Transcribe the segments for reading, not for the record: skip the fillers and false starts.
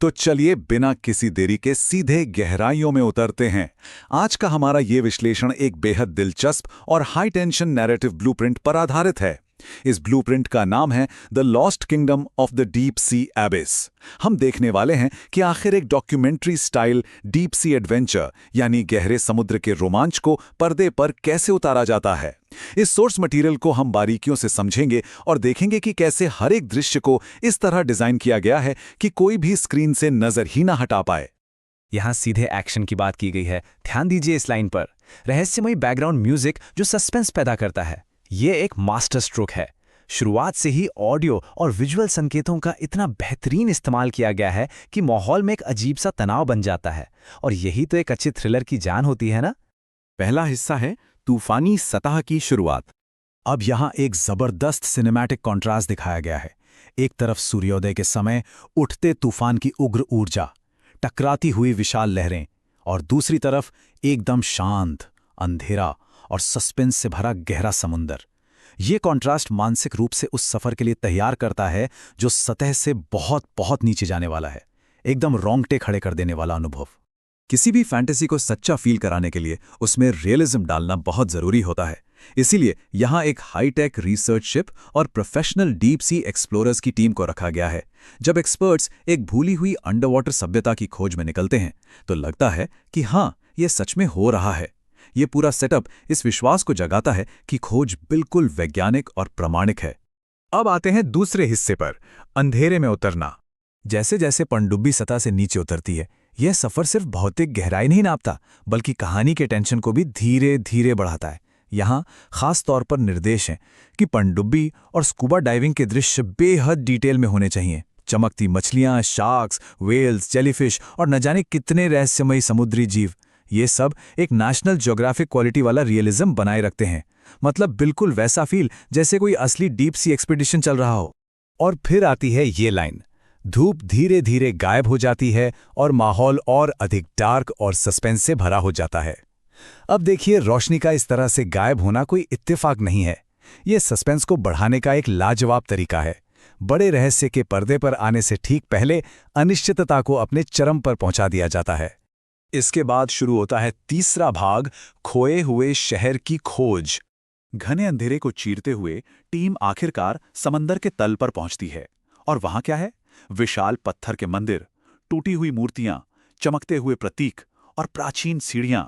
तो चलिए बिना किसी देरी के सीधे गहराइयों में उतरते हैं। आज का हमारा ये विश्लेषण एक बेहद दिलचस्प और हाई टेंशन नैरेटिव ब्लूप्रिंट पर आधारित है। इस ब्लूप्रिंट का नाम है the lost kingdom of the deep sea एबिस। हम देखने वाले हैं कि आखिर एक documentary style deep sea adventure यानी गहरे समुद्र के रोमांच को पर्दे पर कैसे उतारा जाता है। इस सोर्स मटेरियल को हम बारीकियों से समझेंगे और देखेंगे कि कैसे हर एक दृश्य को इस तरह डिजाइन किया गया है कि कोई भी स्क्रीन से नजर ही ना हटा पाए। यहाँ सीधे एक्शन की बात की गई है। ध्यान दीजिए इस लाइन पर, रहस्यमयी बैकग्राउंड म्यूजिक जो सस्पेंस पैदा करता है। ये एक मास्टर स्ट्रोक है। शुरुआत से ही ऑडियो और विजुअल संकेतों का इतना बेहतरीन इस्तेमाल किया गया है कि माहौल में एक अजीब सा तनाव बन जाता है। और यही तो एक अच्छी थ्रिलर की जान होती है ना। पहला हिस्सा है तूफानी सतह की शुरुआत। अब यहाँ एक जबरदस्त सिनेमैटिक कॉन्ट्रास्ट दिखाया गया है। एक तरफ सूर्योदय के समय उठते तूफान की उग्र ऊर्जा, टकराती हुई विशाल लहरें, और दूसरी तरफ एकदम शांत, अंधेरा और सस्पेंस से भरा गहरा समुंदर। ये कॉन्ट्रास्ट मानसिक रूप से उस सफर के लिए तैयार करता है जो सतह से बहुत बहुत नीचे जाने वाला है। एकदम रोंगटे खड़े कर देने वाला अनुभव। किसी भी फैंटेसी को सच्चा फील कराने के लिए उसमें रियलिज्म डालना बहुत जरूरी होता है। इसीलिए यहाँ एक हाईटेक रिसर्च शिप और प्रोफेशनल डीप सी एक्सप्लोरर्स की टीम को रखा गया है। जब एक्सपर्ट्स एक भूली हुई अंडरवाटर सभ्यता की खोज में निकलते हैं तो लगता है कि हाँ, ये सच में हो रहा है। ये पूरा सेटअप इस विश्वास को जगाता है कि खोज बिल्कुल वैज्ञानिक और प्रामाणिक है। अब आते हैं दूसरे हिस्से पर, अंधेरे में उतरना। जैसे जैसे पनडुब्बी सतह से नीचे उतरती है, यह सफर सिर्फ भौतिक गहराई नहीं नापता, बल्कि कहानी के टेंशन को भी धीरे धीरे बढ़ाता है। यहाँ खास तौर पर निर्देश हैं कि पनडुब्बी और स्कूबा डाइविंग के दृश्य बेहद डिटेल में होने चाहिए। चमकती मछलियाँ, शार्क्स, वेल्स, जेलीफिश और न जाने कितने रहस्यमयी समुद्री जीव, ये सब एक नेशनल ज्योग्राफिक क्वालिटी वाला रियलिज्म बनाए रखते हैं। मतलब बिल्कुल वैसा फील जैसे कोई असली डीप सी एक्सपीडिशन चल रहा हो। और फिर आती है ये लाइन, धूप धीरे धीरे गायब हो जाती है और माहौल और अधिक डार्क और सस्पेंस से भरा हो जाता है। अब देखिए, रोशनी का इस तरह से गायब होना कोई इत्तेफाक नहीं है। ये सस्पेंस को बढ़ाने का एक लाजवाब तरीका है। बड़े रहस्य के पर्दे पर आने से ठीक पहले अनिश्चितता को अपने चरम पर पहुंचा दिया जाता है। इसके बाद शुरू होता है तीसरा भाग, खोए हुए शहर की खोज। घने अंधेरे को चीरते हुए टीम आखिरकार समंदर के तल पर पहुंचती है। और वहां क्या है? विशाल पत्थर के मंदिर, टूटी हुई मूर्तियां, चमकते हुए प्रतीक और प्राचीन सीढ़ियां।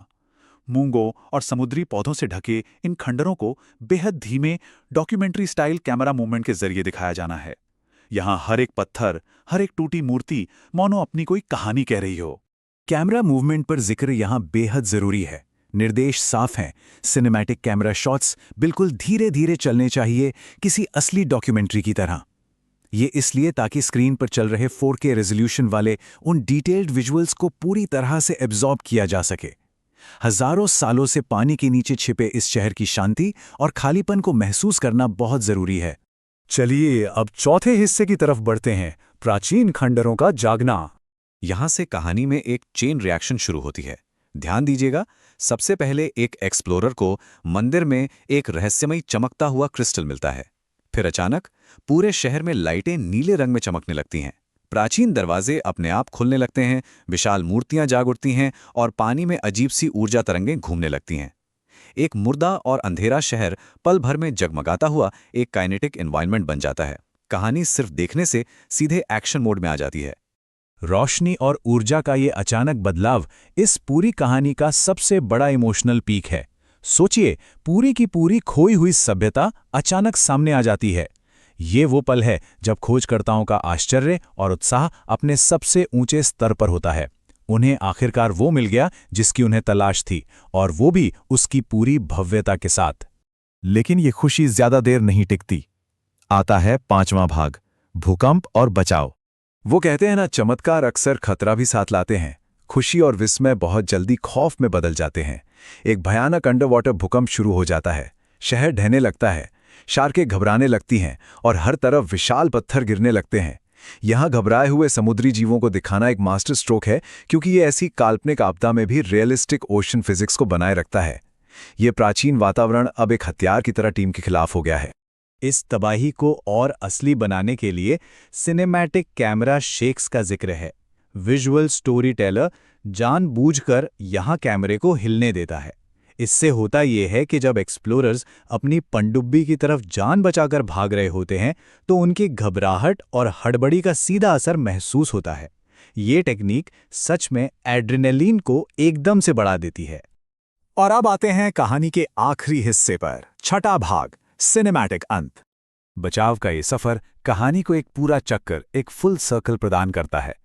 मूंगों और समुद्री पौधों से ढके इन खंडरों को बेहद धीमे डॉक्यूमेंट्री स्टाइल कैमरा मूवमेंट के जरिए दिखाया जाना है। यहां हर एक पत्थर, हर एक टूटी मूर्ति मानो अपनी कोई कहानी कह रही हो। कैमरा मूवमेंट पर जिक्र यहाँ बेहद जरूरी है। निर्देश साफ हैं। सिनेमैटिक कैमरा शॉट्स बिल्कुल धीरे धीरे चलने चाहिए, किसी असली डॉक्यूमेंट्री की तरह। ये इसलिए ताकि स्क्रीन पर चल रहे 4K रेजोल्यूशन वाले उन डिटेल्ड विजुअल्स को पूरी तरह से एब्जॉर्ब किया जा सके। हजारों सालों से पानी के नीचे छिपे इस शहर की शांति और खालीपन को महसूस करना बहुत जरूरी है। चलिए अब चौथे हिस्से की तरफ बढ़ते हैं, प्राचीन खंडरों का जागना। यहाँ से कहानी में एक चेन रिएक्शन शुरू होती है। ध्यान दीजिएगा, सबसे पहले एक एक्सप्लोरर को मंदिर में एक रहस्यमयी चमकता हुआ क्रिस्टल मिलता है। फिर अचानक पूरे शहर में लाइटें नीले रंग में चमकने लगती हैं। प्राचीन दरवाजे अपने आप खुलने लगते हैं, विशाल मूर्तियां जाग उठती हैं और पानी में अजीब सी ऊर्जा तरंगें घूमने लगती हैं। एक मुर्दा और अंधेरा शहर पल भर में जगमगाता हुआ एक काइनेटिक एनवायरनमेंट बन जाता है। कहानी सिर्फ देखने से सीधे एक्शन मोड में आ जाती है। रोशनी और ऊर्जा का ये अचानक बदलाव इस पूरी कहानी का सबसे बड़ा इमोशनल पीक है। सोचिए, पूरी की पूरी खोई हुई सभ्यता अचानक सामने आ जाती है। ये वो पल है जब खोजकर्ताओं का आश्चर्य और उत्साह अपने सबसे ऊंचे स्तर पर होता है। उन्हें आखिरकार वो मिल गया जिसकी उन्हें तलाश थी, और वो भी उसकी पूरी भव्यता के साथ। लेकिन ये खुशी ज्यादा देर नहीं टिकती। आता है पांचवां भाग, भूकंप और बचाव। वो कहते हैं ना, चमत्कार अक्सर खतरा भी साथ लाते हैं। खुशी और विस्मय बहुत जल्दी खौफ में बदल जाते हैं। एक भयानक अंडरवाटर भूकंप शुरू हो जाता है। शहर ढहने लगता है, शार्कें घबराने लगती हैं और हर तरफ विशाल पत्थर गिरने लगते हैं। यहाँ घबराए हुए समुद्री जीवों को दिखाना एक मास्टर स्ट्रोक है, क्योंकि ये ऐसी काल्पनिक आपदा में भी रियलिस्टिक ओशन फिजिक्स को बनाए रखता है। ये प्राचीन वातावरण अब एक हथियार की तरह टीम के खिलाफ हो गया है। इस तबाही को और असली बनाने के लिए सिनेमैटिक कैमरा शेक्स का जिक्र है। विजुअल स्टोरी टेलर जानबूझकर यहाँ कैमरे को हिलने देता है। इससे होता यह है कि जब एक्सप्लोरर्स अपनी पनडुब्बी की तरफ जान बचाकर भाग रहे होते हैं तो उनकी घबराहट और हड़बड़ी का सीधा असर महसूस होता है। ये टेक्निक सच में एड्रेनलिन को एकदम से बढ़ा देती है। और अब आते हैं कहानी के आखिरी हिस्से पर, छठा भाग, सिनेमैटिक अंत। बचाव का ये सफर कहानी को एक पूरा चक्कर, एक फुल सर्कल प्रदान करता है।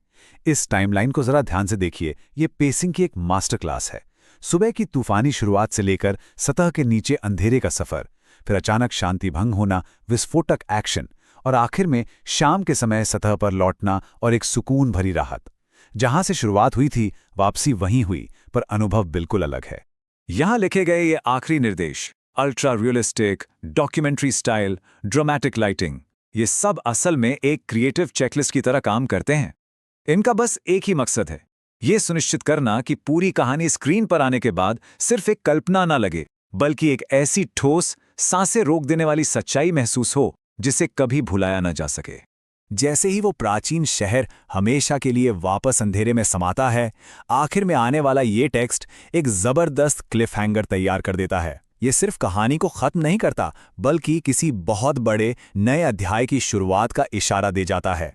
इस टाइमलाइन को जरा ध्यान से देखिए, ये पेसिंग की एक मास्टर क्लास है। सुबह की तूफानी शुरुआत से लेकर सतह के नीचे अंधेरे का सफर, फिर अचानक शांति भंग होना, विस्फोटक एक्शन, और आखिर में शाम के समय सतह पर लौटना और एक सुकून भरी राहत। जहां से शुरुआत हुई थी वापसी वहीं हुई, पर अनुभव बिल्कुल अलग है। यहां लिखे गए ये आखिरी निर्देश, ultra realistic, documentary style, dramatic lighting, ये सब असल में एक क्रिएटिव चेकलिस्ट की तरह काम करते हैं। इनका बस एक ही मकसद है, ये सुनिश्चित करना कि पूरी कहानी स्क्रीन पर आने के बाद सिर्फ एक कल्पना ना लगे, बल्कि एक ऐसी ठोस, सांसें रोक देने वाली सच्चाई महसूस हो जिसे कभी भुलाया न जा सके। जैसे ही वो प्राचीन शहर हमेशा के लिए वापस अंधेरे में समाता है, आखिर में आने वाला ये टेक्स्ट एक जबरदस्त क्लिफहैंगर तैयार कर देता है। ये सिर्फ कहानी को खत्म नहीं करता, बल्कि किसी बहुत बड़े नए अध्याय की शुरुआत का इशारा दे जाता है।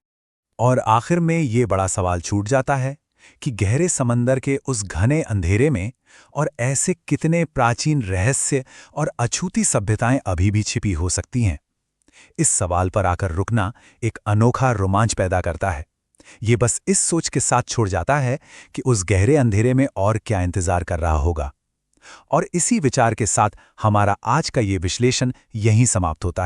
और आखिर में ये बड़ा सवाल छूट जाता है कि गहरे समंदर के उस घने अंधेरे में और ऐसे कितने प्राचीन रहस्य और अछूती सभ्यताएं अभी भी छिपी हो सकती हैं। इस सवाल पर आकर रुकना एक अनोखा रोमांच पैदा करता है। ये बस इस सोच के साथ छोड़ जाता है कि उस गहरे अंधेरे में और क्या इंतजार कर रहा होगा। और इसी विचार के साथ हमारा आज का ये विश्लेषण यहीं समाप्त होता है।